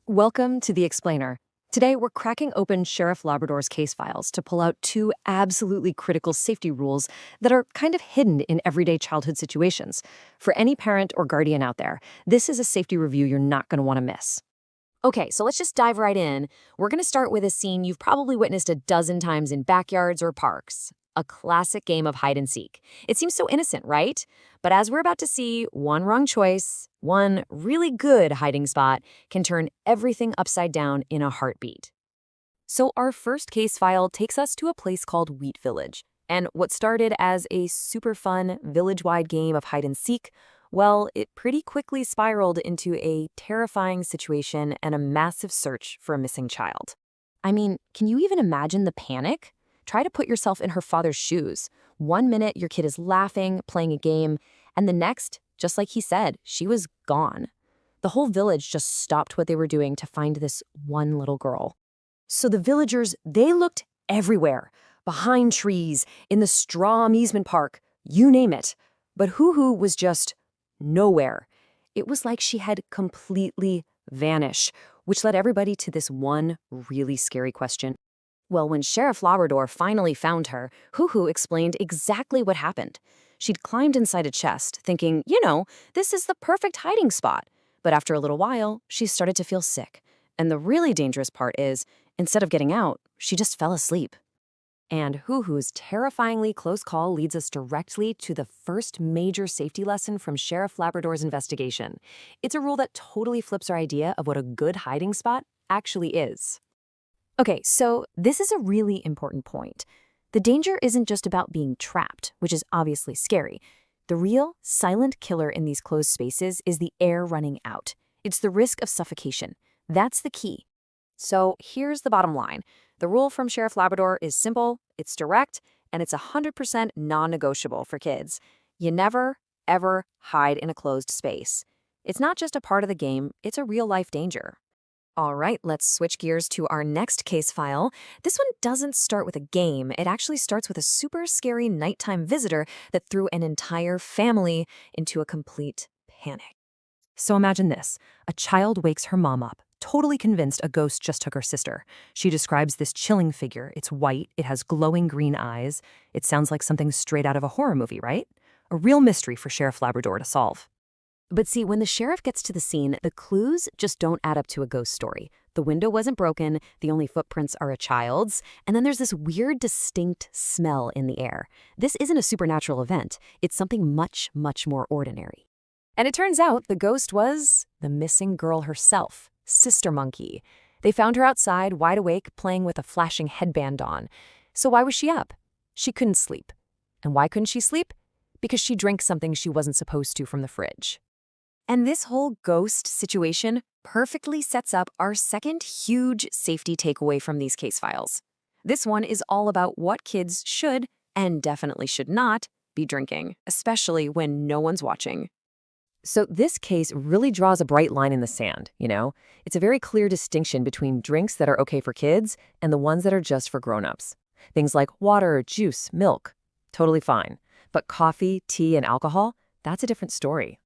Welcome to The Explainer. Today, we're cracking open Sheriff Labrador's case files to pull out two absolutely critical safety rules that are kind of hidden in everyday childhood situations. For any parent or guardian out there, this is a safety review you're not going to want to miss. Okay, so let's just dive right in. We're going to start with a scene you've probably witnessed a dozen times in backyards or parks. A classic game of hide and seek. It seems so innocent, right? But as we're about to see, one wrong choice, one really good hiding spot, can turn everything upside down in a heartbeat. So our first case file takes us to a place called Wheat Village. And what started as a super fun, village-wide game of hide and seek, well, it pretty quickly spiraled into a terrifying situation and a massive search for a missing child. I mean, can you even imagine the panic? Try to put yourself in her father's shoes. 1 minute, your kid is laughing, playing a game, and the next, just like he said, she was gone. The whole village just stopped what they were doing to find this one little girl. So the villagers, they looked everywhere. Behind trees, in the straw amusement park, you name it. But Hoo-Hoo was just nowhere. It was like she had completely vanished, which led everybody to this one really scary question. Well, when Sheriff Labrador finally found her, Hoo-Hoo explained exactly what happened. She'd climbed inside a chest, thinking, this is the perfect hiding spot. But after a little while, she started to feel sick. And the really dangerous part is, instead of getting out, she just fell asleep. And Hoo-Hoo's terrifyingly close call leads us directly to the first major safety lesson from Sheriff Labrador's investigation. It's a rule that totally flips our idea of what a good hiding spot actually is. Okay, so this is a really important point. The danger isn't just about being trapped, which is obviously scary. The real, silent killer in these closed spaces is the air running out. It's the risk of suffocation. That's the key. So here's the bottom line. The rule from Sheriff Labrador is simple, it's direct, and it's 100% non-negotiable for kids. You never, ever hide in a closed space. It's not just a part of the game, it's a real-life danger. All right, let's switch gears to our next case file. This one doesn't start with a game. It actually starts with a super scary nighttime visitor that threw an entire family into a complete panic. So imagine this. A child wakes her mom up, totally convinced a ghost just took her sister. She describes this chilling figure. It's white, it has glowing green eyes. It sounds like something straight out of a horror movie, right? A real mystery for Sheriff Labrador to solve. But see, when the sheriff gets to the scene, the clues just don't add up to a ghost story. The window wasn't broken, the only footprints are a child's, and then there's this weird, distinct smell in the air. This isn't a supernatural event. It's something much, much more ordinary. And it turns out the ghost was the missing girl herself, Sister Monkey. They found her outside, wide awake, playing with a flashing headband on. So why was she up? She couldn't sleep. And why couldn't she sleep? Because she drank something she wasn't supposed to from the fridge. And this whole ghost situation perfectly sets up our second huge safety takeaway from these case files. This one is all about what kids should, and definitely should not, be drinking, especially when no one's watching. So this case really draws a bright line in the sand, It's a very clear distinction between drinks that are okay for kids and the ones that are just for grown-ups. Things like water, juice, milk, totally fine. But coffee, tea, and alcohol, that's a different story.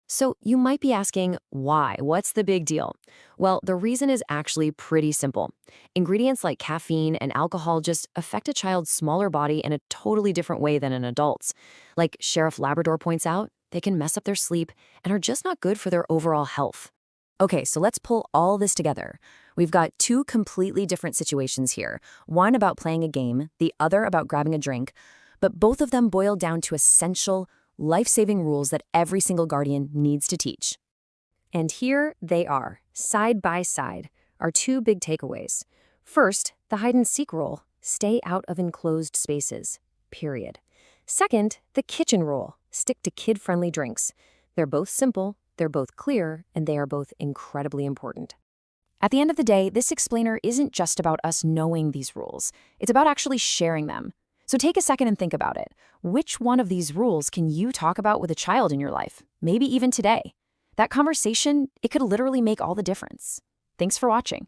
So you might be asking, why? What's the big deal? Well, the reason is actually pretty simple. Ingredients like caffeine and alcohol just affect a child's smaller body in a totally different way than an adult's. Like Sheriff Labrador points out, they can mess up their sleep and are just not good for their overall health. Okay, so let's pull all this together. We've got two completely different situations here. One about playing a game, the other about grabbing a drink, but both of them boil down to essential, life-saving rules that every single guardian needs to teach. And here they are, side by side, our two big takeaways. First, the hide-and-seek rule, stay out of enclosed spaces, period. Second, the kitchen rule, stick to kid-friendly drinks. They're both simple, they're both clear, and they are both incredibly important. At the end of the day, this explainer isn't just about us knowing these rules. It's about actually sharing them. So take a second and think about it. Which one of these rules can you talk about with a child in your life? Maybe even today. That conversation, it could literally make all the difference. Thanks for watching.